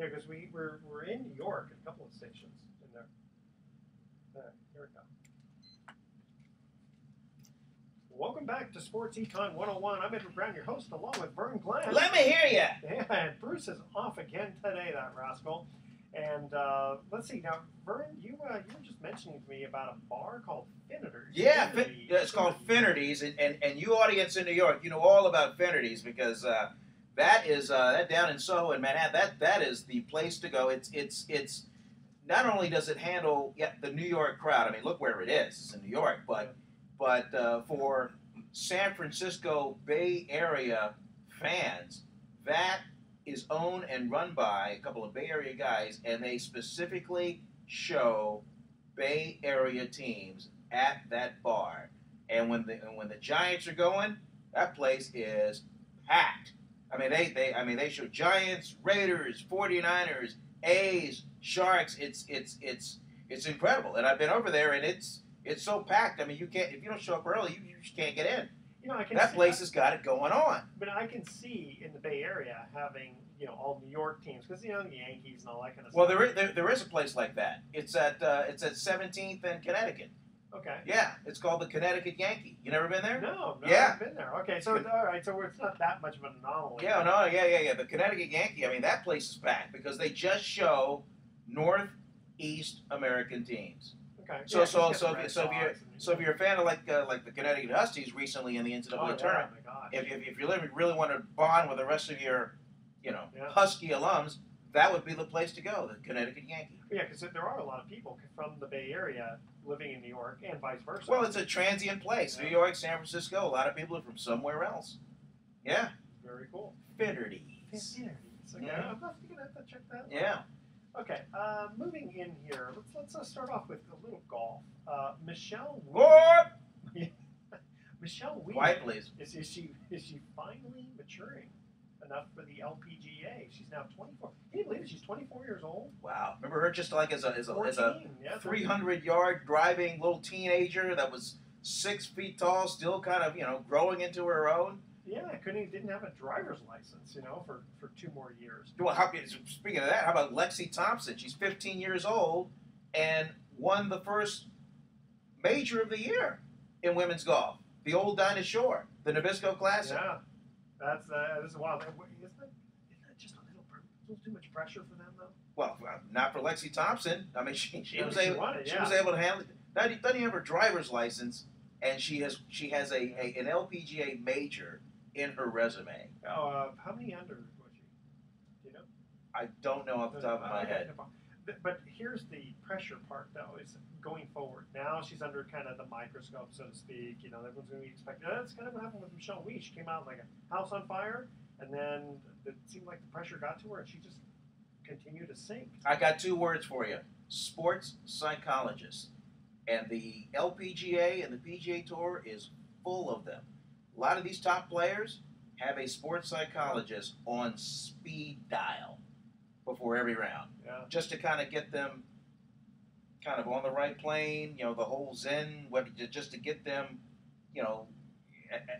Yeah, because we're in New York at a couple of stations in there. Here we go. Welcome back to Sports Econ 101. I'm Edward Brown, your host, along with Vern Glenn. Let me hear you. Yeah, and Bruce is off again today, that rascal. And let's see, now, Vern, you were just mentioning to me about a bar called Finnerty's. Yeah, it's called Finnerty's, and you audience in New York, you know all about Finnerty's because that is that down in Soho in Manhattan. That is the place to go. It's not only does it handle the New York crowd. I mean, look where it is. It's in New York, but for San Francisco Bay Area fans, that is owned and run by a couple of Bay Area guys, and they specifically show Bay Area teams at that bar. And when the Giants are going, that place is packed. I mean, they show Giants, Raiders, 49ers, A's, Sharks. It's incredible. And I've been over there, and it's so packed. I mean, you can't if you don't show up early, you just can't get in. You know, that place has got it going on. But I can see in the Bay Area having, all New York teams because the Yankees and all that kind of stuff. Well, there is a place like that. It's at 17th and Connecticut. Okay. Yeah, it's called the Connecticut Yankee. You never been there? No, yeah. I've been there. Okay, so all right, so it's not that much of an anomaly. Yeah. The Connecticut Yankee. I mean, that place is packed because they just show Northeast American teams. Okay. So if you're a fan of like the Connecticut Huskies recently in the NCAA tournament, if you really want to bond with the rest of your Husky alums, that would be the place to go, the Connecticut Yankee. Yeah, because there are a lot of people from the Bay Area living in New York and vice versa. Well, it's a transient place. Yeah. New York, San Francisco, a lot of people are from somewhere else. Yeah. Very cool. Finnerty's. Okay, yeah. I'm not going to have to check that out. Yeah. Okay, moving in here, let's start off with a little golf. Michelle Wie. What? Michelle Wie. Quiet, please. Is she finally maturing enough for the LPGA? She's now 24. Can you believe it? She's 24 years old. Wow. Remember her just like as a 300-yard driving little teenager that was 6 feet tall, still kind of growing into her own. Yeah, didn't have a driver's license, for 2 more years. Well, speaking of that, how about Lexi Thompson? She's 15 years old and won the first major of the year in women's golf, the Old Dinah Shore, the Nabisco Classic. Yeah, that's wild. Isn't that just a little too much pressure for them, though? Well, not for Lexi Thompson. I mean, she was able to handle it. Doesn't even have her driver's license, and she has an LPGA major in her resume. Oh, how many under was she? Do you know? I don't know off the top of my head. But here's the pressure part, though, is going forward. Now she's under kind of the microscope, so to speak. Everyone's going to be expecting. That's kind of what happened with Michelle Wie. She came out like a house on fire, and then it seemed like the pressure got to her, and she just continued to sink. I got 2 words for you: sports psychologist. And the LPGA and the PGA Tour is full of them. A lot of these top players have a sports psychologist on speed dial before every round, just to kind of get them kind of on the right plane, the whole zen, just to get them,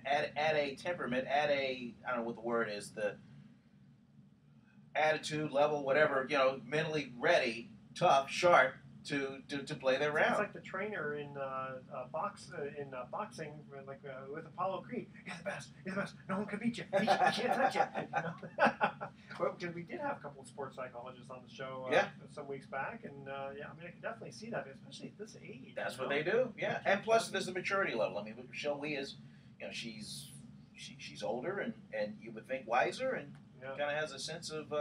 at a temperament, I don't know what the word is, the attitude level, whatever, mentally ready, tough, sharp, to play their round. It's like the trainer in boxing, with Apollo Creed. You're the best. No one can beat you. You can't touch it. Well, because we did have a couple of sports psychologists on the show some weeks back, and I can definitely see that, especially at this age. That's what they do. Yeah, and plus there's the maturity level. I mean, Michelle Wie is, she's older and you would think wiser and kind of has a sense of.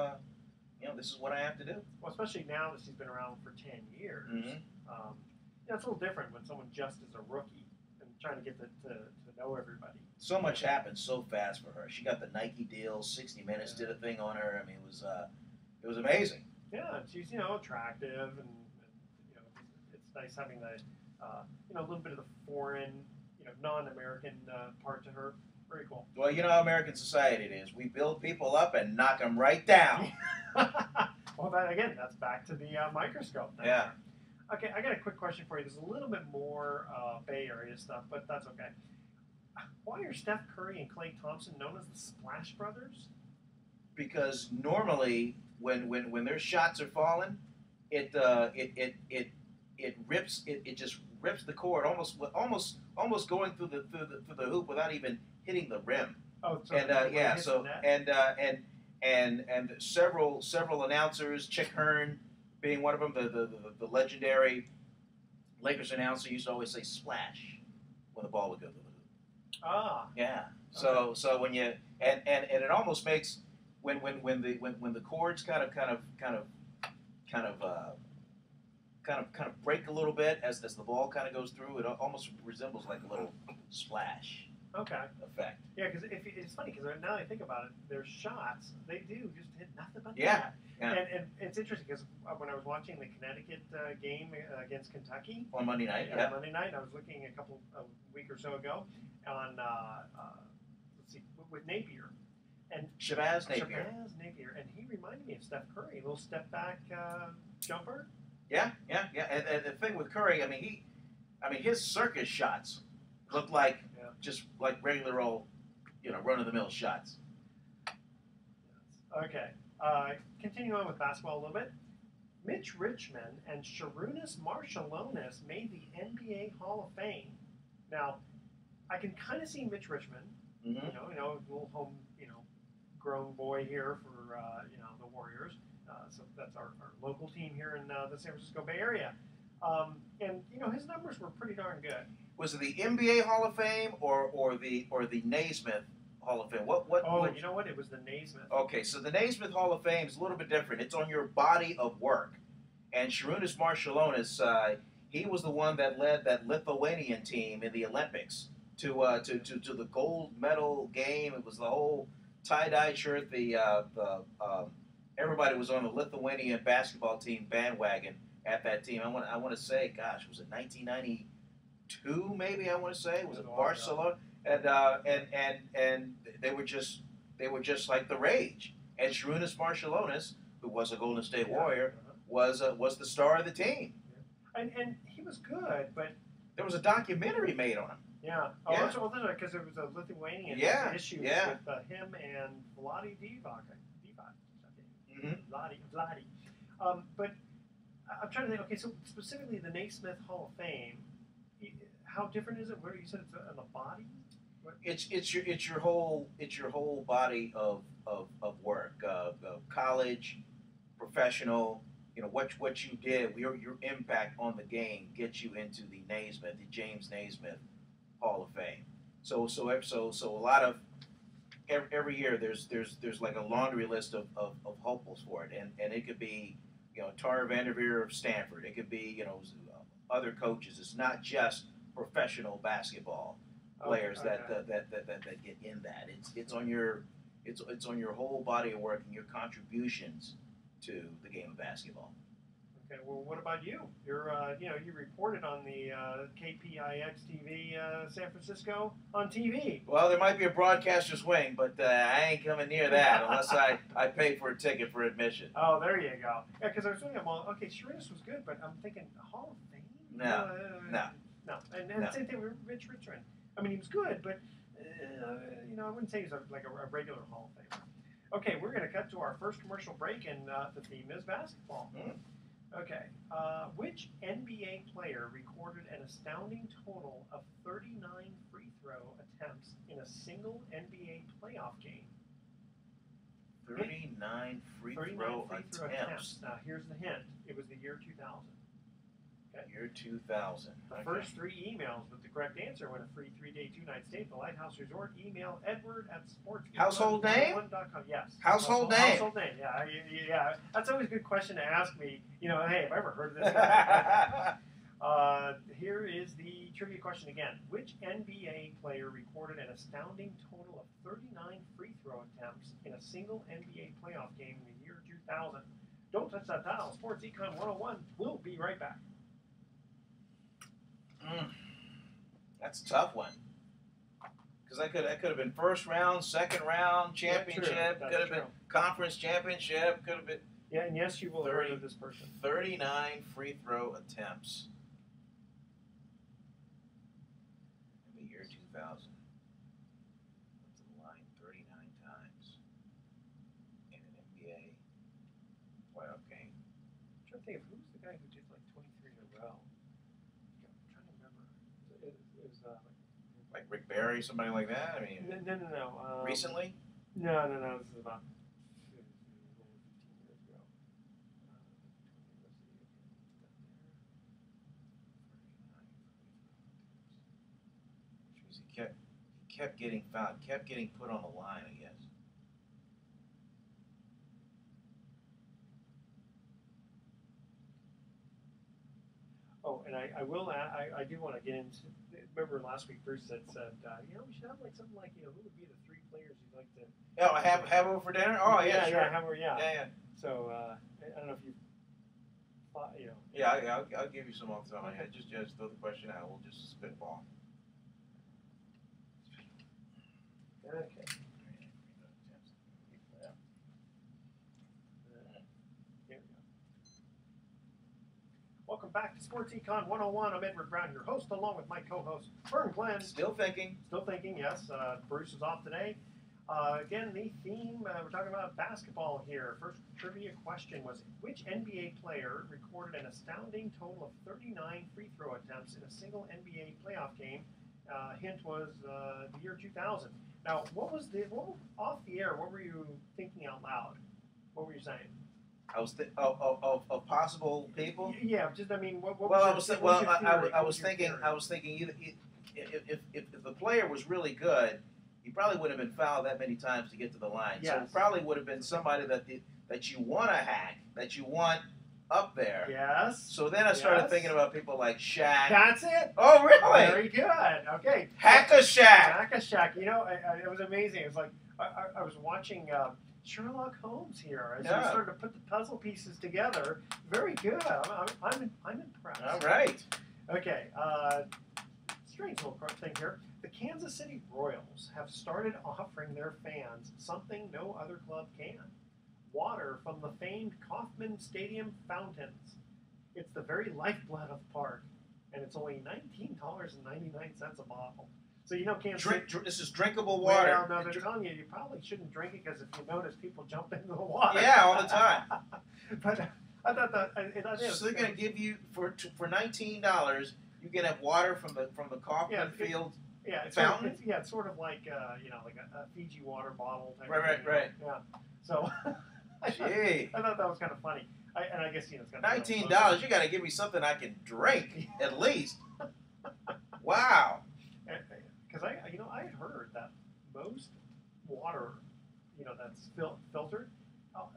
This is what I have to do. Well, especially now that she's been around for 10 years. Mm-hmm. It's a little different when someone just is a rookie and trying to get to know everybody. So much happened so fast for her. She got the Nike deal. 60 Minutes did a thing on her. I mean, it was amazing. Yeah, and she's attractive, and it's nice having the a little bit of the foreign, non-American part to her. Very cool. Well, how American society it is. We build people up and knock them right down. Well, that's back to the microscope. Yeah. Okay, I got a quick question for you. There's a little bit more Bay Area stuff, but that's okay. Why are Steph Curry and Klay Thompson known as the Splash Brothers? Because normally when their shots are falling, it rips it just rips the cord almost going through the hoop without even hitting the rim. Oh, so And yeah, so and several announcers, Chick Hearn being one of them, the legendary Lakers announcer used to always say splash when the ball would go through the hoop. Ah. Yeah. So when you and it almost makes when the chords kind of break a little bit as the ball kind of goes through, it almost resembles like a little splash Okay. effect. Yeah, because it's funny because now I think about it, their shots they do just hit nothing but Yeah. that. Yeah. And it's interesting because when I was watching the Connecticut game against Kentucky On Monday night, Monday night, I was looking a week or so ago on let's see with Napier and Shabazz Napier. And he reminded me of Steph Curry, a little step back jumper. Yeah. And the thing with Curry, I mean his circus shots look like just like regular old, run of the mill shots. Okay. Continue on with basketball a little bit. Mitch Richmond and Sharunas Marshallonis made the NBA Hall of Fame. Now, I can kind of see Mitch Richmond, Mm-hmm. little home, grown boy here for the Warriors. So that's our local team here in the San Francisco Bay Area. And his numbers were pretty darn good. Was it the NBA Hall of Fame or the Naismith Hall of Fame? What? You know what? It was the Naismith. Okay, so the Naismith Hall of Fame is a little bit different. It's on your body of work. And Sharunas Marshallonis, he was the one that led that Lithuanian team in the Olympics to the gold medal game. It was the whole tie-dye shirt. Everybody was on the Lithuanian basketball team bandwagon at that team. I want to say, gosh, was it 1992? Maybe I want to say was it Barcelona? And they were just like the rage. And Sharunas Marshallonis, who was a Golden State Warrior, was the star of the team. And he was good, but there was a documentary made on him. Yeah. Oh, Yeah. that's because there was a Lithuanian issue with him and Vladi Divac. Mm-hmm. Vladi. But I'm trying to think. Okay, so specifically the Naismith Hall of Fame. How different is it? Where you said it's on the body? What? It's your whole body of work, college, professional. What you did, your impact on the game gets you into the James Naismith Hall of Fame. So a lot of every year there's like a laundry list of hopefuls for it, and it could be Tara Vanderveer of Stanford. It could be other coaches. It's not just professional basketball players that get in that. It's on your whole body of work and your contributions to the game of basketball. Okay, well, what about you? You reported on the KPIX TV San Francisco on TV. Well, there might be a broadcaster's wing, but I ain't coming near that unless I pay for a ticket for admission. Oh, there you go. Yeah, because I was thinking, well, okay, Sharunas was good, but I'm thinking Hall of Fame? No. And the same thing with Mitch Richmond. I mean, he was good, but I wouldn't say he's like a regular Hall of Famer. Okay, we're going to cut to our first commercial break, and the theme is basketball. Mm. Okay, which NBA player recorded an astounding total of 39 free throw attempts in a single NBA playoff game? 39 free throw attempts. Now, here's the hint. It was the year 2000. Okay. Year 2000. The first three emails with the correct answer win a free 3-day, 2-night stay at the Lighthouse Resort. Email Edward at sports. Household name? Yes. Household name. Household name. Yeah. That's always a good question to ask me. Hey, have I ever heard of this guy? Here is the trivia question again. Which NBA player recorded an astounding total of 39 free throw attempts in a single NBA playoff game in the year 2000? Don't touch that dial. Sports Econ 101. We'll be right back. That's a tough one. Because I could have been first round, second round, championship, could have been conference championship, could have been. Yeah, and yes, you will have heard of this person. 39 free throw attempts in the year 2000. Went to the line 39 times in an NBA game. I'm trying to think of who's the guy who did like 23 in a row. I'm trying to remember. It was Like Rick Barry, somebody like that. I mean, no. recently. No. This is about 15 years ago. Which means he kept getting fouled, kept getting put on the line, I guess. Oh, and I do want to get into. Remember last week Bruce said we should have like something like who would be the 3 players you'd like to. Oh, have over for dinner? Oh yeah, sure. Yeah. So I don't know if you thought Yeah, I'll give you some off the top of my head. Just throw the question out. We'll just spitball. Okay. Welcome back to Sports Econ 101. I'm Edward Brown, your host, along with my co-host, Vern Glenn. Still thinking, yes. Bruce is off today. Again, the theme, we're talking about basketball here. First trivia question was, which NBA player recorded an astounding total of 39 free throw attempts in a single NBA playoff game? Hint was the year 2000. Now, off the air, what were you thinking out loud? What were you saying? I was of possible people. Yeah, just I mean, what I was thinking either if the player was really good, he probably wouldn't have been fouled that many times to get to the line. Yes. So it probably would have been somebody that you want to hack, that you want up there. Yes. So then I started thinking about people like Shaq. That's it. Oh, really? Very good. Okay. Hack-a-Shaq. It was amazing. It was like I was watching Sherlock Holmes here as we started to put the puzzle pieces together. Very good. I'm impressed. All right. Okay. Strange little thing here. The Kansas City Royals have started offering their fans something no other club can. Water from the famed Kauffman Stadium fountains. It's the very lifeblood of the park, and it's only $19.99 a bottle. So Kansas City. This is drinkable water. Well, no, they're telling you probably shouldn't drink it because if you notice, people jump into the water. Yeah, all the time. But I thought that. So they're going to give you for $19. You can have water from the Kauffman Field. Yeah, it's fountain. It's sort of like like a Fiji water bottle type. Right. Yeah. So I thought that was kind of funny. I guess it's got $19. You got to give me something I can drink at least. Wow. Because I had heard that most water, that's filtered.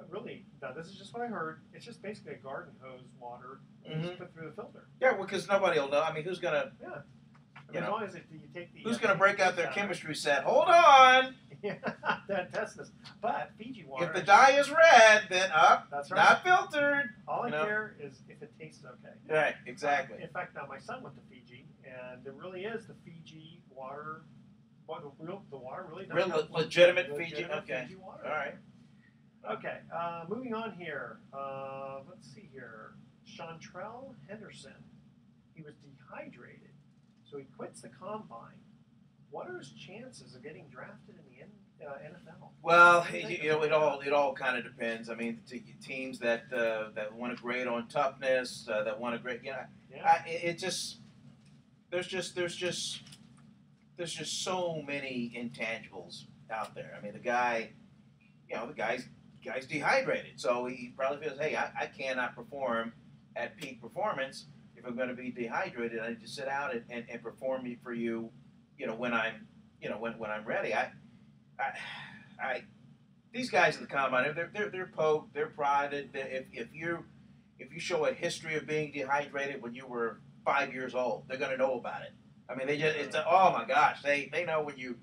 Really, now this is just what I heard. It's just basically a garden hose water you just put through the filter. Yeah, because nobody will know. I mean, who's gonna? Yeah. As long as you take the. Who's gonna break out their chemistry set? Hold on. Yeah, test this. But Fiji water. If the dye is red, then that's right. Not filtered. All I care is if it tastes okay. Right, exactly. In fact, now my son went to Fiji, and there really is the Fiji water. The water really does. Real legitimate Fiji. Fiji water. All right. Okay, moving on here. Let's see here. Chantrell Henderson. He was dehydrated, so he quits the combine. What are his chances of getting drafted in the NFL? Well, it all kind of depends. I mean, teams that want to grade on toughness, that want to grade, there's just so many intangibles out there. I mean, the guy's dehydrated, so he probably feels, hey, I cannot perform at peak performance if I'm going to be dehydrated. I need to sit out and perform for you, when I'm ready. These guys at the combine, they're poked, they're prodded. If you show a history of being dehydrated when you were 5 years old, they're going to know about it. I mean, oh my gosh, they know when you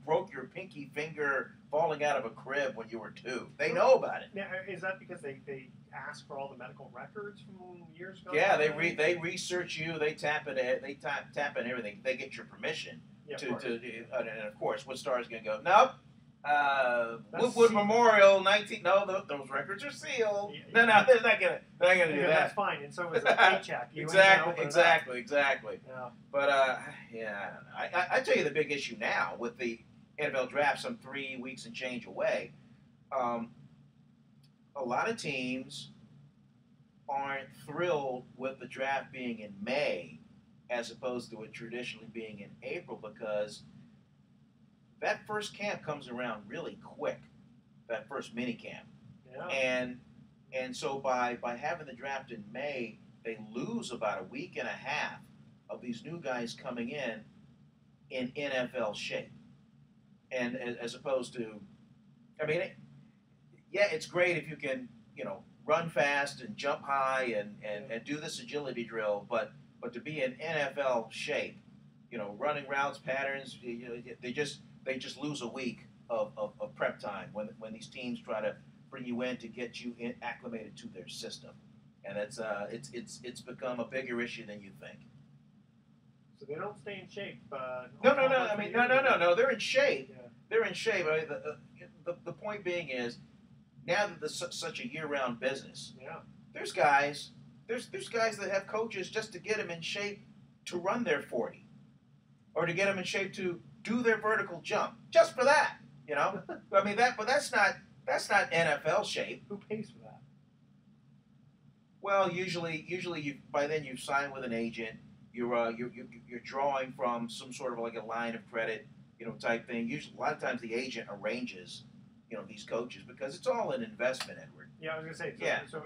broke your pinky finger falling out of a crib when you were 2. They know about it. Now, is that because they ask for all the medical records from years ago? Yeah, they research you. They tap in everything. They get your permission and of course, what star is going to go? Nope. Woodwood Memorial 19. No, those records are sealed. No, they're not gonna do that. That's fine. And so is a paycheck. Exactly. Yeah. But I don't know. I tell you the big issue now with the NFL draft, some 3 weeks and change away. A lot of teams aren't thrilled with the draft being in May as opposed to it traditionally being in April because that first camp comes around really quick, that first mini camp. Yeah. And so by having the draft in May, they lose about a week and a half of these new guys coming in NFL shape. And as opposed to, I mean, it's great if you can, run fast and jump high and do this agility drill, but to be in NFL shape, running routes, patterns, they just lose a week of prep time when these teams try to bring you in to get you acclimated to their system, and it's become a bigger issue than you think. So they don't stay in shape. No. I mean, no. They're in shape. Yeah. They're in shape. I mean, the point being is, now that there's such a year-round business, Yeah. there's guys that have coaches just to get them in shape to run their 40, or to get them in shape to do their vertical jump, just for that. I mean but that's not NFL shape. Who pays for that? Well, usually by then you've signed with an agent. You're drawing from some sort of like a line of credit, type thing. Usually, a lot of times the agent arranges, these coaches because it's all an investment, Edward. Yeah, I was gonna say. So, Yeah. So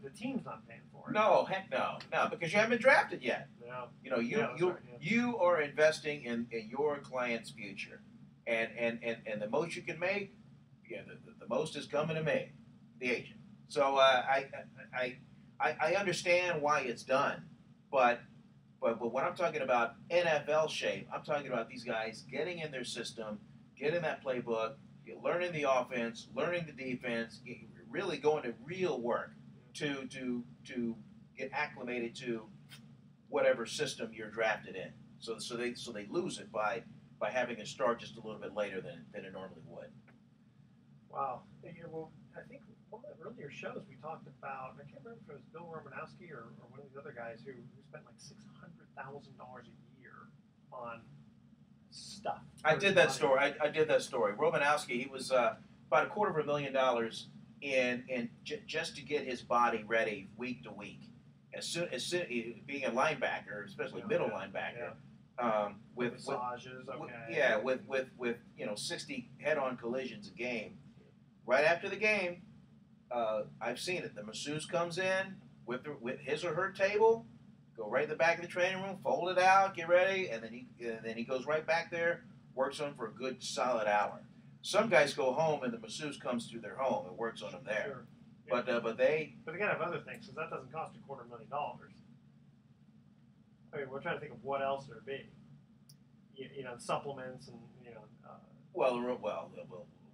the team's not paying for it. No, heck no, because you haven't been drafted yet. No. You are investing in your client's future, and the most you can make, the most is coming to me, the agent. So I understand why it's done, but when I'm talking about NFL shape, I'm talking about these guys getting in their system, getting that playbook, learning the offense, learning the defense, really going to real work to get acclimated to whatever system you're drafted in. So they lose it by having a start just a little bit later than it normally would. Wow. Yeah, well, I think one of the earlier shows we talked about, I can't remember if it was Bill Romanowski or one of these other guys who spent like $600,000 a year on stuff. I did that story. I did that story. Romanowski, he was about $250,000 in just to get his body ready week to week. As soon being a linebacker, especially middle linebacker, with massages, okay. with 60 head-on collisions a game. Right after the game, I've seen it. The masseuse comes in with his or her table, go right in the back of the training room, fold it out, get ready, and then he goes right back there, works on them for a good solid hour. Some guys go home and the masseuse comes to their home and works on them there. Sure. Yeah. But they gotta have other things, because that doesn't cost $250,000. I mean, we're trying to think of what else there'd be. Supplements and Well,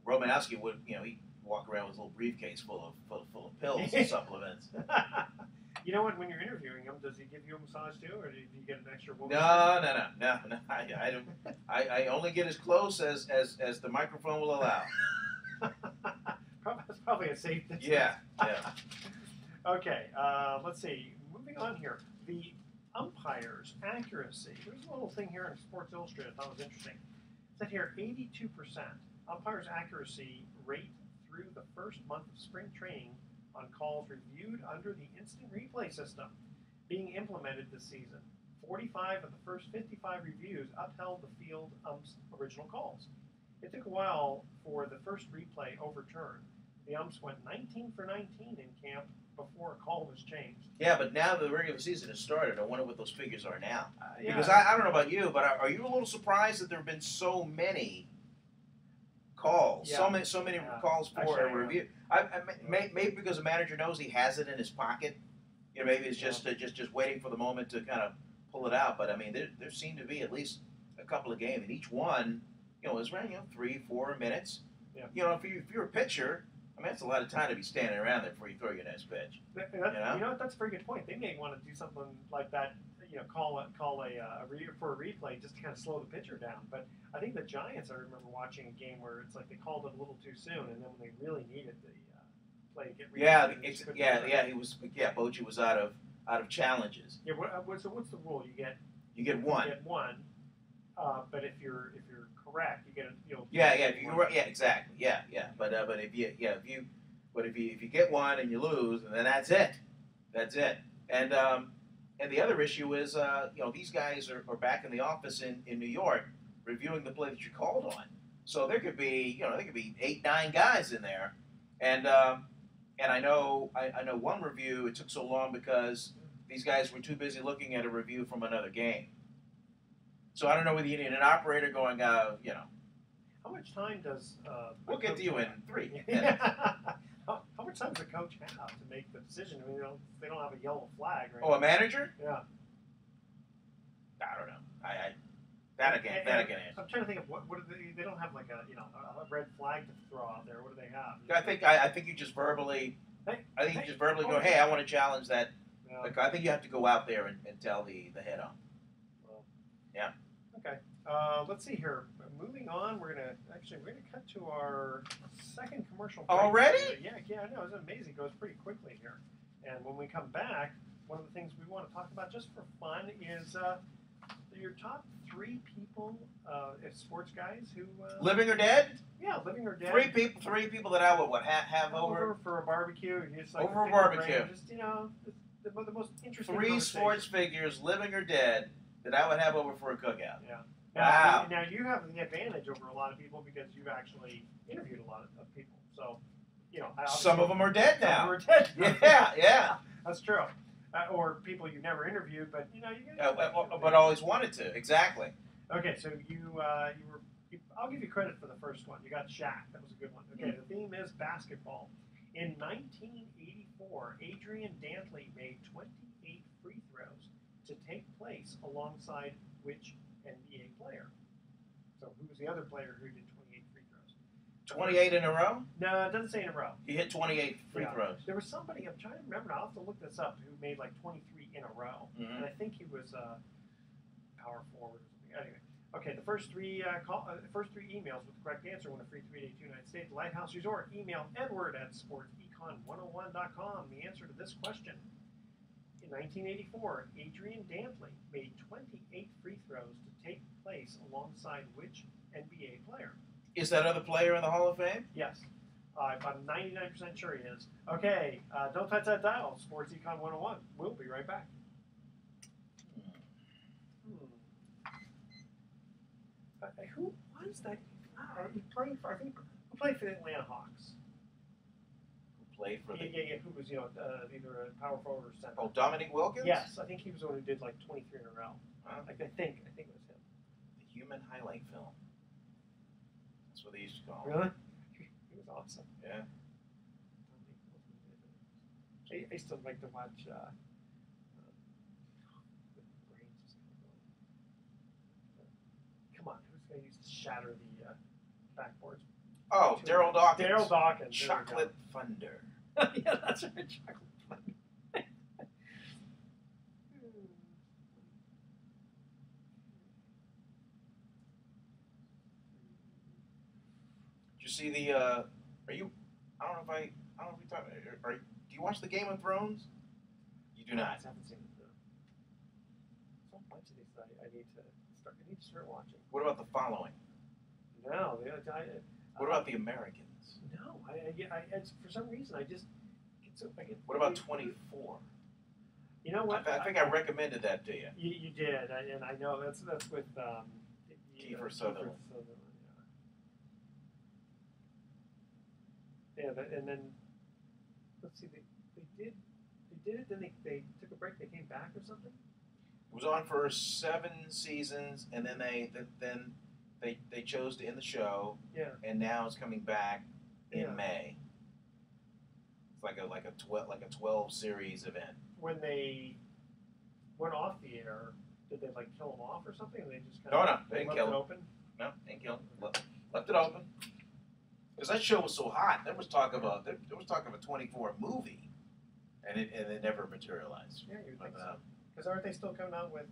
Romanowski would he'd walk around with a little briefcase full of pills and supplements. You know what? When you're interviewing him, does he give you a massage too, or do you get an extra woman? No. I don't. I only get as close as the microphone will allow. That's probably a safe distance. Yeah. Okay. Let's see. Moving on here. The umpires' accuracy. There's a little thing here in Sports Illustrated I thought was interesting. It said here 82% umpires' accuracy rate through the first month of spring training on calls reviewed under the instant replay system being implemented this season. 45 of the first 55 reviews upheld the field umps' original calls. It took a while for the first replay overturned. The umps went 19 for 19 in camp before a call was changed. Yeah, but now the regular season has started. I wonder what those figures are now. Yeah. Because I don't know about you, but are you a little surprised that there have been so many calls, Yeah. so many calls for a review? Maybe because the manager knows he has it in his pocket. Maybe it's just waiting for the moment to kind of pull it out. But I mean, there seem to be at least a couple of games, and each one, is around 3-4 minutes. Yeah. If you're a pitcher, I mean, that's a lot of time to be standing around there before you throw your next pitch. You know what? That's a very good point. They may want to do something like that. Call a for a replay just to kind of slow the pitcher down. But I think the Giants. I remember watching a game where it's like they called it a little too soon, and then when they really needed the play to get replayed. He was. Yeah, Bochy was out of challenges. Yeah. So what's the rule? You get one. You get one. But if you're correct, you get a If you're right, exactly. But if you get one and you lose, and then that's it. That's it. And the other issue is, these guys are back in the office in New York reviewing the play that you called on. So there could be, there could be 8, 9 guys in there, and I know one review. It took so long because these guys were too busy looking at a review from another game. So I don't know whether you need an operator going, How much time does we'll get to you in 3 minutes. How much time does a coach have to make the decision? I mean, they don't have a yellow flag, right? Oh, a manager? Yeah. I don't know. That again. I'm trying to think of what do they don't have like a red flag to throw out there. What do they have? I think you just verbally. Go, hey, I want to challenge that. Yeah. Like, I think you have to go out there and tell the head on. Well, yeah. Okay. Let's see here. Moving on, we're gonna cut to our second commercial break. Already? Yeah. I know, it's amazing. It goes pretty quickly here. And when we come back, one of the things we want to talk about just for fun is your top 3 people, sports guys who living or dead. Yeah, living or dead. 3 people that I would have over for a barbecue. Just like over a barbecue. Brain, just the most interesting. 3 sports figures, living or dead, that I would have over for a cookout. Yeah. Wow. Now you have the advantage over a lot of people because you've actually interviewed a lot of people. So, some of them are dead now. Some are dead. Yeah. That's true. Or people you never interviewed, but but always wanted to. Exactly. Okay, so I'll give you credit for the first one. You got Shaq. That was a good one. Okay, The theme is basketball. In 1984, Adrian Dantley made 28 free throws to take place alongside which NBA player? So who was the other player who did 28 free throws? 28 in a row? No, it doesn't say in a row. He hit 28 free throws. There was somebody, I'm trying to remember, I'll have to look this up, who made like 23 in a row. Mm-hmm. And I think he was power forward or something. Anyway, okay, the first three emails with the correct answer win a free 3-day to United States Lighthouse Resort. Email Edward at sportsecon101.com. The answer to this question. In 1984, Adrian Dantley made 28 free throws to take place alongside which NBA player? Is that other player in the Hall of Fame? Yes. I'm 99% sure he is. Okay, don't touch that dial. Sports Econ 101. We'll be right back. Who was that? He played for, who played for the Atlanta Hawks? Played for the... Yeah, who was, either a power forward or center. Oh, Dominic Wilkins? Yes, I think he was the one who did like 23 in a row. I think it was him. The human highlight film. That's what they used to call him. Really? He was awesome. Yeah. I still like to watch come on, who's going to use to shatter the backboards? Oh, Daryl Dawkins. Daryl Dawkins. Chocolate Thunder. Yeah, that's right, Chocolate Thunder. Did you see the? Are you? I don't know if we talk. Do you watch the Game of Thrones? You do not. I haven't seen it. So much of these I need to start watching. What about the following? No, what about the Americans? No, for some reason I just get so. What about 24? You know what? I think I recommended that to you. You did, and I know that's with Kiefer Sutherland. Yeah, and then let's see, they did it. Then they took a break. They came back or something. It was on for 7 seasons, and then they chose to end the show. Yeah. And now it's coming back in May. It's like a 12 series event. When they went off the air, did they like kill them off or something? Or they just No, they didn't kill it them. open. No, they didn't kill them. Left it open. Because that show was so hot, there was talk of a 24 movie, and it never materialized. Yeah, you'd think so. Because aren't they still coming out with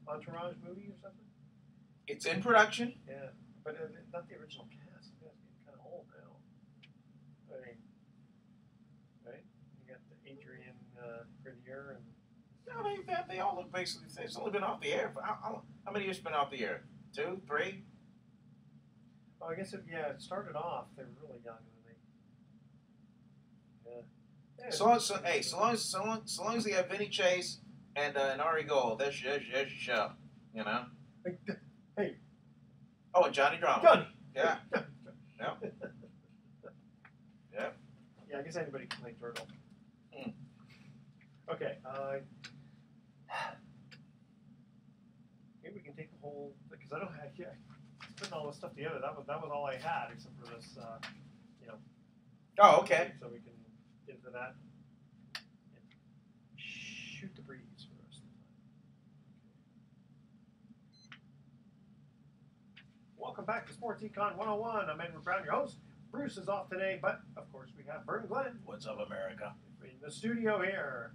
Entourage movie or something? It's in production. Yeah, but not the original cast. Yeah, it's getting kind of old now. I mean, right? You got the Adrian Grenier and. No, they all look basically the same. It's only been off the air for how many years been off the air? 2, 3? Oh, I guess it started off. They were really young, and then Yeah, So long as they have Vinny Chase and Ari Gold, there's your show. You know. like, hey, Oh, and Johnny Drama. Johnny. Yeah. Yeah. Yeah. Yeah, I guess anybody can play Turtle. Mm. Okay. Maybe we can take the whole because I don't have putting all this stuff together. That was all I had except for this. Oh, okay. So we can get into that and shoot the breeze for the rest of the time. Welcome back to Sports Econ 101. I'm Edward Brown, your host. Bruce is off today, but of course we have Vern Glenn. What's up, America? In the studio here.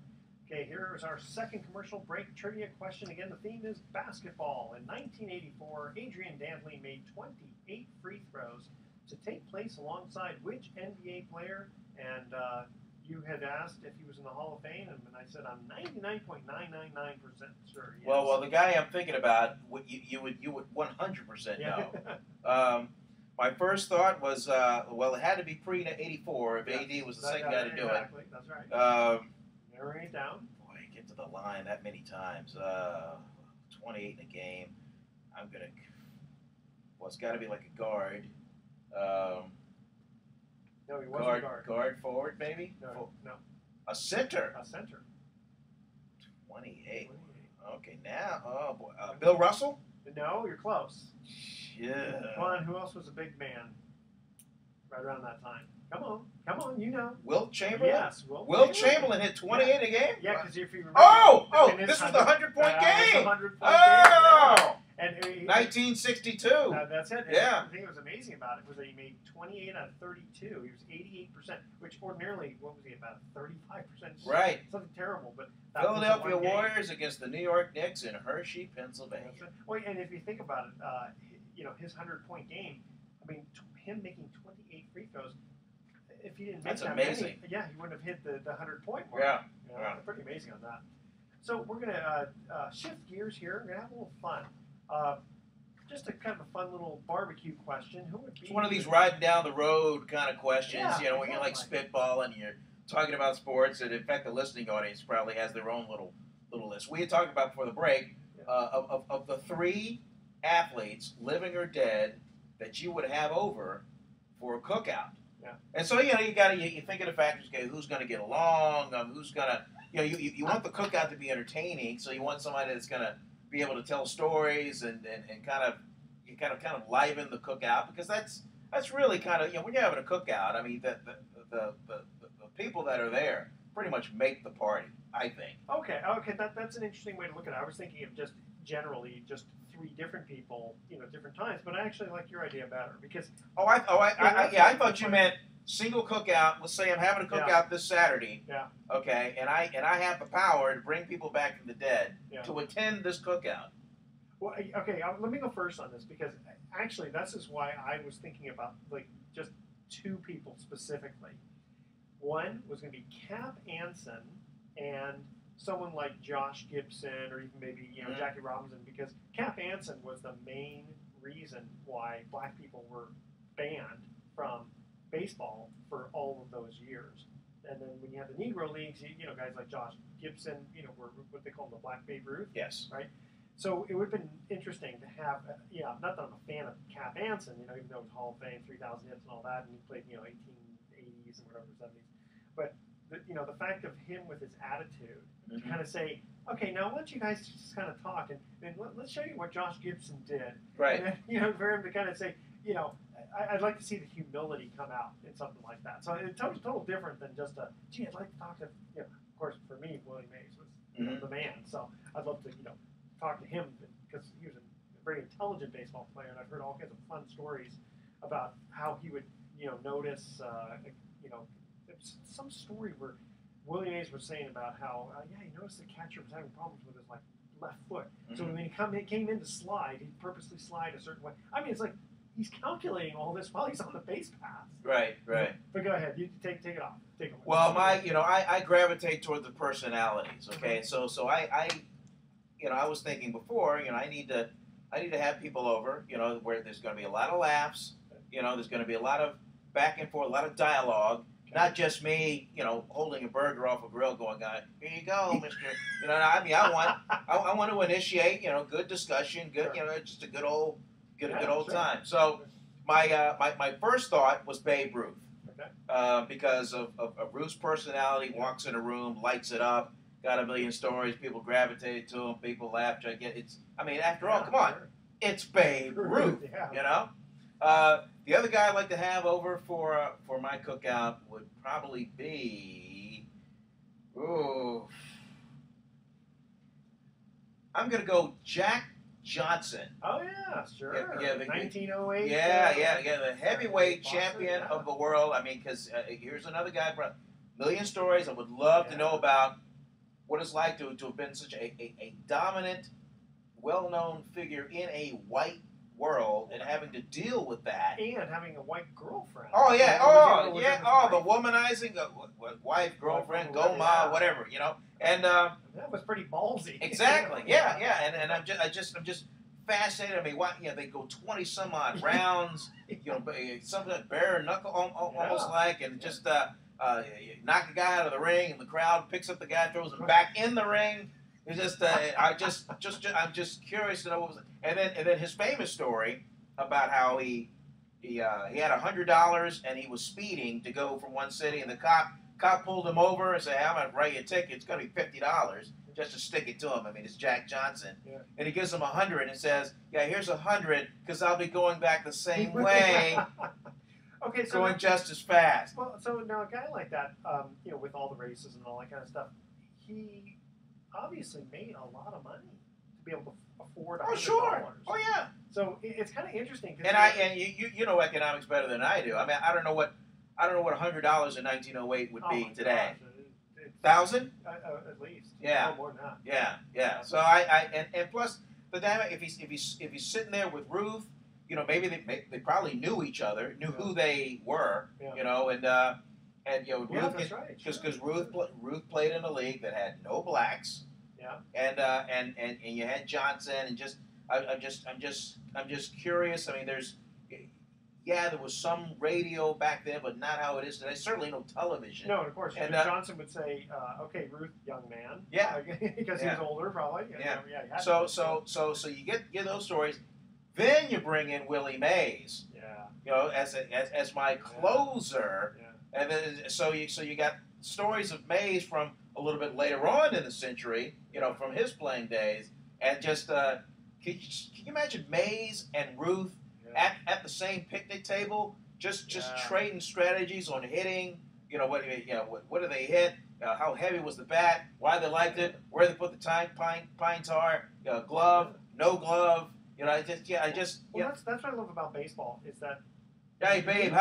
Okay, here is our second commercial break trivia question. Again, the theme is basketball. In 1984, Adrian Dantley made 28 free throws to take place alongside which NBA player? And you had asked if he was in the Hall of Fame, and I said I'm 99.999% sure. Yes. Well, the guy I'm thinking about, you would 100% know. My first thought was, it had to be pre-84 if AD was the second guy to do exactly. That's right. Narrowing it down. Boy, get to the line that many times. 28 in a game. It's got to be like a guard. No, he wasn't a guard. Guard forward, maybe? No. A center? A center. 28. Okay, now, oh boy. Bill Russell? No, you're close. Yeah. Come on, who else was a big man right around that time? Come on, you know. Wilt Chamberlain? Yes, Wilt Chamberlain hit 28 a game? Yeah, because if you remember. This was the 100-point game. The 100-point game. Oh! And 1962. That's it. Yeah. The thing that was amazing about it was that he made 28 out of 32. He was 88%, which ordinarily, what was he, about 35%? Right. Something terrible, but that Philadelphia was the one Warriors against the New York Knicks in Hershey, Pennsylvania. Well, and if you think about it, his 100-point game, I mean, him making 28 free throws, if he didn't make that amazing. Many, he wouldn't have hit the 100-point mark. Yeah. Pretty amazing on that. So we're going to shift gears here. We're going to have a little fun. Just a kind of a fun little barbecue question. Who would be? It's one of these riding down the road kind of questions, Yeah, when you're like spitballing and you're talking about sports, and in fact the listening audience probably has their own little list. We had talked about before the break of the three athletes, living or dead, that you would have over for a cookout. Yeah. And so you think of the factors. Okay, who's going to get along? Who's going to you want the cookout to be entertaining, so you want somebody that's going to be able to tell stories and kind of liven the cookout, because that's really kind of when you're having a cookout. I mean the people that are there pretty much make the party, I think. Okay, that's an interesting way to look at it. I was thinking of just generally just three different people, different times. But I actually like your idea better because I thought you meant single cookout. Let's say I'm having a cookout this Saturday. Yeah. Okay, and I have the power to bring people back from the dead to attend this cookout. Well, okay, let me go first on this because actually this is why I was thinking about like just two people specifically. One was going to be Cap Anson and someone like Josh Gibson or even maybe Jackie Robinson, because Cap Anson was the main reason why black people were banned from baseball for all of those years. And then when you have the Negro Leagues, guys like Josh Gibson, were what they call the Black Babe Ruth. Yes. Right? So it would have been interesting to have, not that I'm a fan of Cap Anson, even though it was Hall of Fame, 3,000 hits and all that, and he played, 1880s and whatever, 70s. But, the fact of him with his attitude, to kind of say, okay, now why don't you guys just kind of talk, and let's show you what Josh Gibson did. Right. And then, for him to kind of say, I'd like to see the humility come out in something like that. So it's total different than just I'd like to talk to, of course, for me, Willie Mays was the man. So I'd love to, talk to him because he was a very intelligent baseball player, and I've heard all kinds of fun stories about how he would, notice, some story where Willie Mays was saying about how, he noticed the catcher was having problems with his left foot. So when he came in to slide, he'd purposely slide a certain way. I mean, it's like he's calculating all this while he's on the base path. Right. But go ahead, you take it off. Take it. Well, I gravitate toward the personalities. Okay, so I was thinking before, I need to have people over, where there's going to be a lot of laughs, there's going to be a lot of back and forth, a lot of dialogue, Not just me, holding a burger off a grill, going, "Here you go, Mister." I mean, I want to initiate, good discussion, good, just a good old time. So, my first thought was Babe Ruth, because of Ruth's personality. Walks in a room, lights it up, got a million stories. People gravitated to him. People laughed. After all, come on, it's Babe Ruth, The other guy I'd like to have over for my cookout would probably be, I'm going to go Jack Johnson. Oh, yeah, sure. Yeah, 1908. The heavyweight champion of the world. I mean, because here's another guy, million stories. I would love to know about what it's like to have been such a dominant, well-known figure in a white world and having to deal with that. And having a white girlfriend. Oh, yeah. The womanizing, wife, girlfriend, go-ma, whatever, And that was pretty ballsy. Exactly. Yeah. And I'm just fascinated. I mean, they go 20 some odd rounds. Something that bare knuckle almost like, and just knock a guy out of the ring, and the crowd picks up the guy, throws him back in the ring. It's just I'm just curious to know what was it. And then his famous story about how he had $100 and he was speeding to go from one city, and the cop pulled him over and said, "I'm gonna write you a ticket. It's gonna be $50 just to stick it to him." I mean, it's Jack Johnson, and he gives him $100 and says, "Yeah, here's $100 because I'll be going back the same way." Okay, so going just as fast. Well, so now a guy like that, with all the races and all that kind of stuff, he obviously made a lot of money to be able to afford $100. Oh, sure. Oh, yeah. So it's kind of interesting. And you know economics better than I do. I mean, I don't know what $100 in 1908 would be today. 1,000? At least. Yeah. No more than that. Yeah. So and plus the dynamic, if he's sitting there with Ruth, maybe they probably knew each other, knew who they were, and Ruth, that's right. Because Ruth played in a league that had no blacks. Yeah. And you had Johnson, and I'm just curious. I mean, there was some radio back then, but not how it is today. Certainly no television. No, of course. And Johnson would say, "Okay, Ruth, young man." Yeah. Because he was older, probably. Yeah. So you get those stories. Then you bring in Willie Mays. Yeah. As my closer. Yeah. And then so you got stories of Mays from a little bit later on in the century, from his playing days, and just can you imagine Mays and Ruth at the same picnic table, just trading strategies on hitting, what do they hit, how heavy was the bat, why they liked it, where they put the pine tar, glove, no glove, Well, that's what I love about baseball is that. Hey, babe,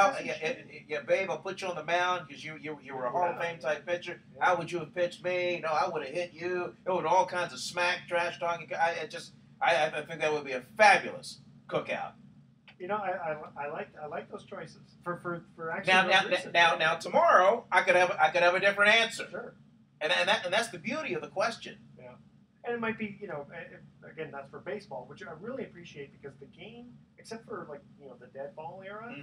babe, I'll put you on the mound because you were a Hall of Fame type pitcher. Yeah. How would you have pitched me? No, I would have hit you. It would all kinds of smack, trash talking. I think that would be a fabulous cookout. I like those choices for actually. Now tomorrow I could have a different answer. Sure. And that's the beauty of the question. Yeah. And it might be, again, that's for baseball, which I really appreciate because the game, except for the dead ball era,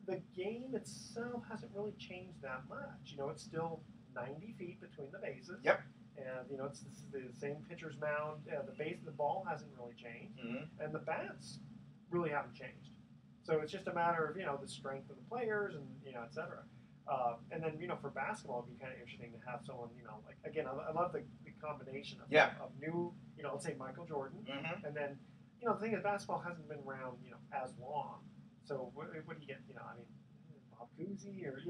the game itself hasn't really changed that much. It's still 90 feet between the bases. Yep. And it's the same pitcher's mound. The base of the ball hasn't really changed, and the bats really haven't changed. So it's just a matter of the strength of the players and et cetera. And then for basketball, it'd be kind of interesting to have someone again, I love the combination of new let's say Michael Jordan, and then the thing is basketball hasn't been around as long. So what do you get? Bob Cousy or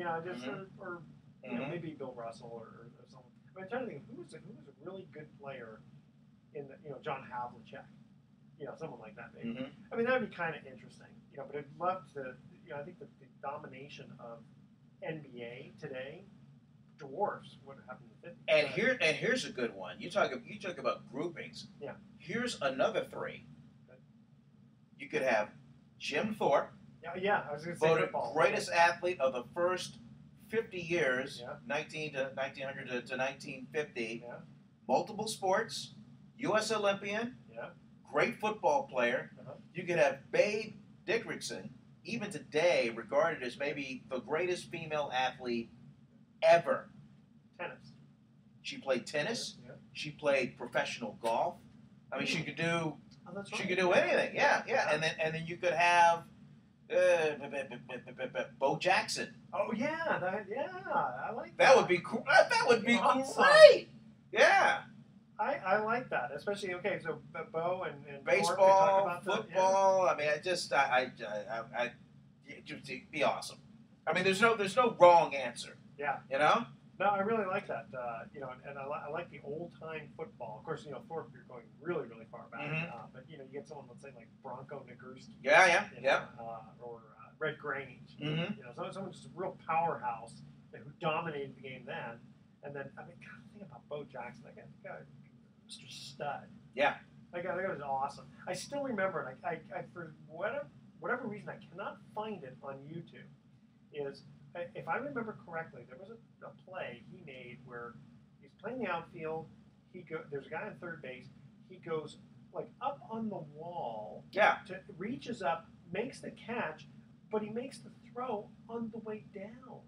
or maybe Bill Russell or someone. I mean, I'm trying to think who was a really good player in the John Havlicek, someone like that maybe. I mean that would be kind of interesting, but I'd love to. I think the domination of NBA today dwarfs what happened in the 50s. And here's a good one. You talk about groupings. Yeah. Here's another three. You could have Jim Thorpe. Yeah. I was going to say voted football. Greatest athlete of the first 50 years, 1900 to 1950. Yeah. Multiple sports, U.S. Olympian. Yeah. Great football player. Uh-huh. You could have Babe Dickerson. even today, regarded as maybe the greatest female athlete ever. Tennis. She played tennis. Yeah. She played professional golf. I mean, she could do. Oh, that's right. She could do anything. Yeah. And then you could have Bo Jackson. Oh yeah, I like that. That would be cool. That would be Awesome. great. Yeah. I like that, especially so Bo and Baseball, Mark could talk about football. I mean, it'd be awesome. I mean, there's no wrong answer. Yeah. You know. No, I really like that. And I like the old time football. Of course, Thorpe, you're going really, really far back. But you get someone, let's say, like Bronco Nagurski. Yeah. Or Red Grange. Mm-hmm. Someone just a real powerhouse who dominated the game then. And then, I mean, God, think about Bo Jackson. That guy, Mr. Stud. Yeah. That guy was awesome. I still remember it. I for whatever reason, I cannot find it on YouTube. If I remember correctly, there was a play he made where he's playing the outfield. There's a guy on third base. He goes like up on the wall. Yeah. Reaches up, makes the catch, but he makes the throw on the way down.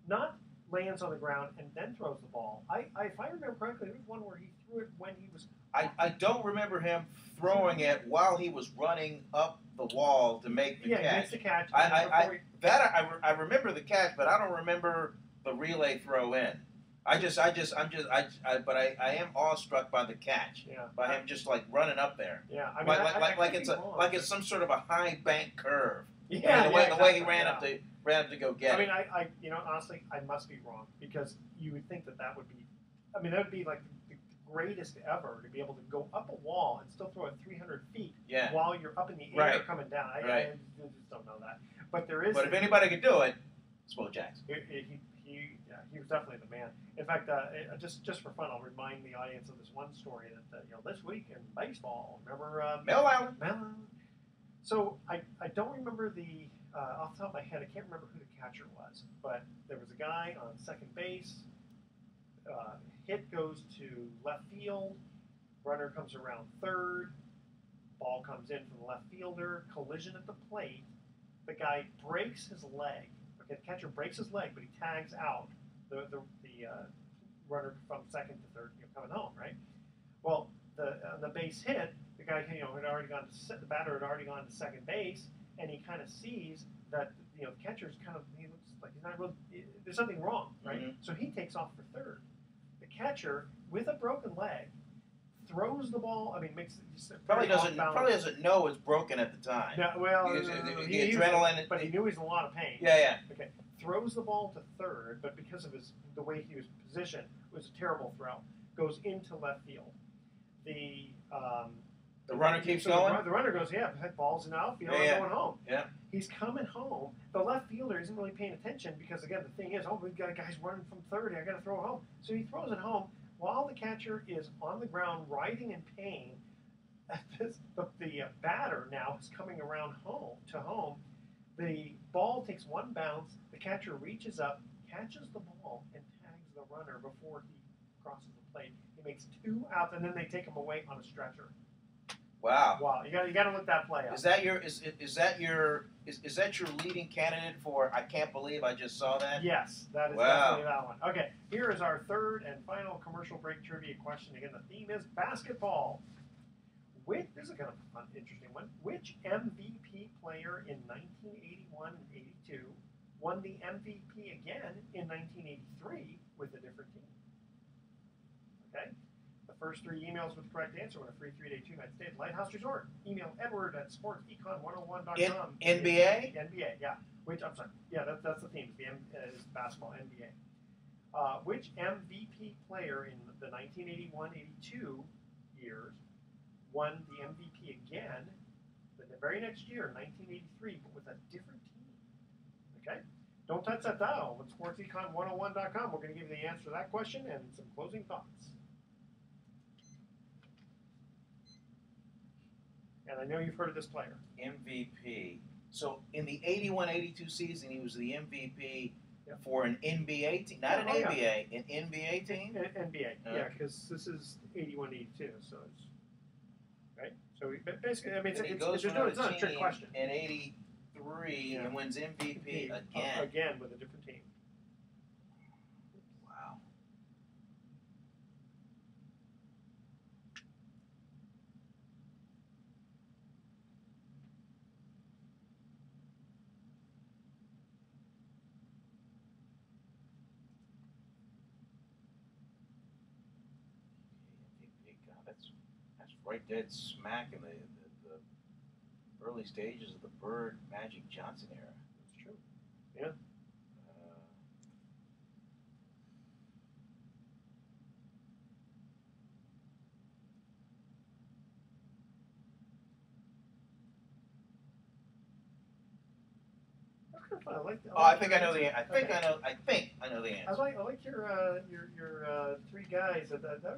Not lands on the ground and then throws the ball. If I remember correctly, there was one where he threw it when he was. I don't remember him throwing it while he was running up the wall to make the catch. Yeah, he makes the catch. I remember the catch, but I don't remember the relay throw in. But I am awestruck by the catch. Yeah. By him just like running up there. Yeah, I mean, like it's some sort of a high bank curve. Yeah, the way he ran up to go get it. I mean, honestly, I must be wrong because you would think that would be. I mean, that would be like the greatest ever to be able to go up a wall and still throw it 300 feet while you're up in the air coming down. I just don't know that. But there is. But if anybody could do it, it's Bo Jackson. He was definitely the man. In fact, just for fun, I'll remind the audience of this one story that this week in baseball. Remember Mel Allen? Mel Allen. So I don't remember off the top of my head. I can't remember who the catcher was, but there was a guy on second base. Hit goes to left field. Runner comes around third. Ball comes in from the left fielder. Collision at the plate. The guy breaks his leg. Okay, the catcher breaks his leg, but he tags out the runner from second to third, coming home, right? Well, on the base hit, the guy had already gone to the batter had already gone to second base, and he kind of sees that the catcher's he looks like he's not really. There's something wrong, right? Mm-hmm. So he takes off for third. The catcher with a broken leg throws the ball. I mean, probably doesn't know it's broken at the time. No, well, the adrenaline, but he knew he's in a lot of pain. Yeah. Okay, throws the ball to third, but because of the way he was positioned, it was a terrible throw. Goes into left field. The runner keeps going. The runner goes, ball's in the outfield. I'm going home. Yeah. He's coming home. The left fielder isn't really paying attention because again the thing is, we've got guys running from third. I got to throw it home. So he throws it home while the catcher is on the ground writhing in pain. The batter now is coming around home. The ball takes one bounce. The catcher reaches up, catches the ball, and tags the runner before he crosses the plate. He makes 2 outs, and then they take him away on a stretcher. Wow! You got to look that play up. Is that your leading candidate for? I can't believe I just saw that. Yes, that is definitely that one. Okay, here is our third and final commercial break trivia question. Again, the theme is basketball. This is kind of an interesting one. Which MVP player in 1981 and 82 won the MVP again in 1983 with a different team? Okay. The first 3 emails with the correct answer win a free 3-day 2-night stay at Lighthouse Resort. Email edward@sportsecon101.com. NBA? NBA, yeah. I'm sorry. Yeah, that's the theme. It's basketball, NBA. Which MVP player in the 1981-82 years won the MVP again the very next year, 1983, but with a different team? Okay? Don't touch that dial. At sportsecon101.com, we're going to give you the answer to that question and some closing thoughts. And I know you've heard of this player. MVP. So in the 81-82 season, he was the MVP for an NBA team, not an ABA, an NBA team? NBA, yeah, because this is 81-82, so it's right. So basically, I mean, it's not a trick question. In 80, 3 and wins MVP again. Again with a different team. Wow. God, that's right dead smack in the early stages of the Bird Magic Johnson era. That's true. Yeah. That's kind of fun. I think I know the. I think I know the answer. I like your three guys.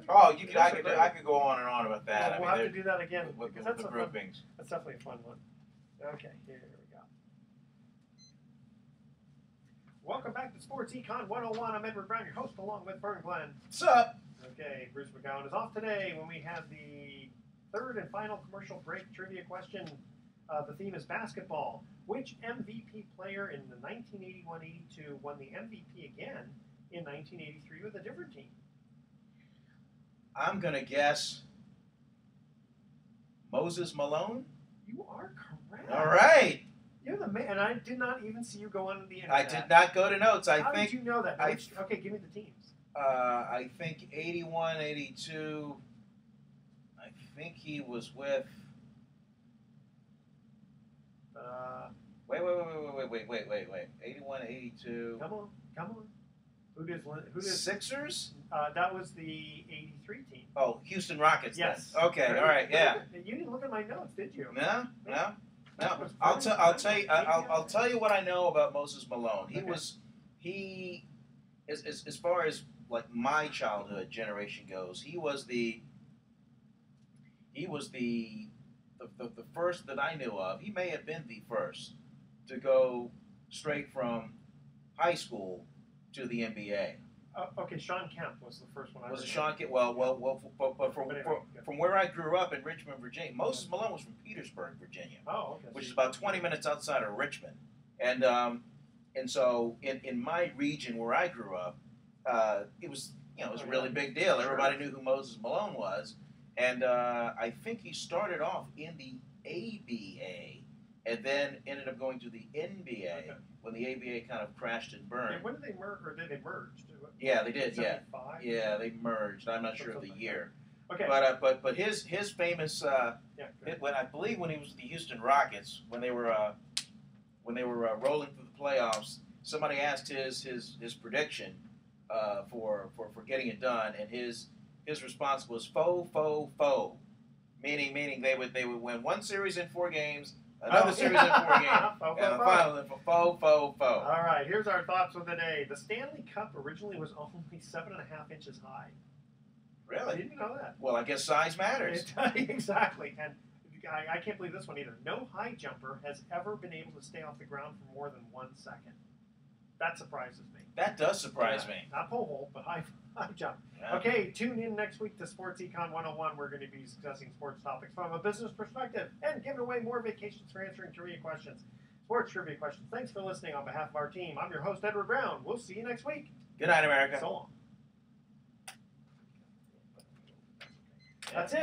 Oh, I could go on and on about that. We'll have to do that again with because that's the groupings. That's definitely a fun one. Okay, here we go. Welcome back to Sports Econ 101. I'm Edward Brown, your host, along with Vern Glenn. What's up? Okay, Bruce McGowan is off today when we have the third and final commercial break trivia question. The theme is basketball. Which MVP player in the 1981-82 won the MVP again in 1983 with a different team? I'm going to guess Moses Malone. You are correct. All right. You're the man, and I did not even see you go onto the internet. I did not go to notes. How did you know that? Okay, give me the teams. I think 81, 82. I think he was with. Wait. 81, 82. Come on. Who does Sixers? That was the 83 team. Oh, Houston Rockets. Yes. Then. Okay. All right. Yeah. You didn't look at my notes, did you? No. I'll tell you what I know about Moses Malone. He as far as like my childhood generation goes, he was the first that I knew of. He may have been the first to go straight from high school to the NBA. Okay, Sean Kemp was the first one. Was it Sean Kemp? But from where I grew up in Richmond, Virginia, Moses Malone was from Petersburg, Virginia. Oh, okay. Which is about 20 minutes outside of Richmond, and so in my region where I grew up, it was a really big deal. Everybody knew who Moses Malone was, and I think he started off in the ABA, and then ended up going to the NBA when the ABA kind of crashed and burned. And when did they merge? Or did they merge? Yeah, they did. Yeah, 75? Yeah, they merged. I'm not sure of the year. Okay. But his famous when I believe when he was with the Houston Rockets when they were rolling through the playoffs, somebody asked his prediction for getting it done, and his response was faux, meaning they would win one series in 4 games. Another series in 4 games, and the final then for faux. All right, here's our thoughts for the day. The Stanley Cup originally was only 7.5 inches high. Really? Didn't you know that? Well, I guess size matters. Exactly, and I can't believe this one either. No high jumper has ever been able to stay off the ground for more than 1 second. That surprises me. That does surprise me. Not pole vault, but high jump. Yeah. Okay, tune in next week to Sports Econ 101. We're going to be discussing sports topics from a business perspective and giving away more vacations for answering trivia questions. Sports trivia questions. Thanks for listening on behalf of our team. I'm your host, Edward Brown. We'll see you next week. Good night, America. So long. That's it.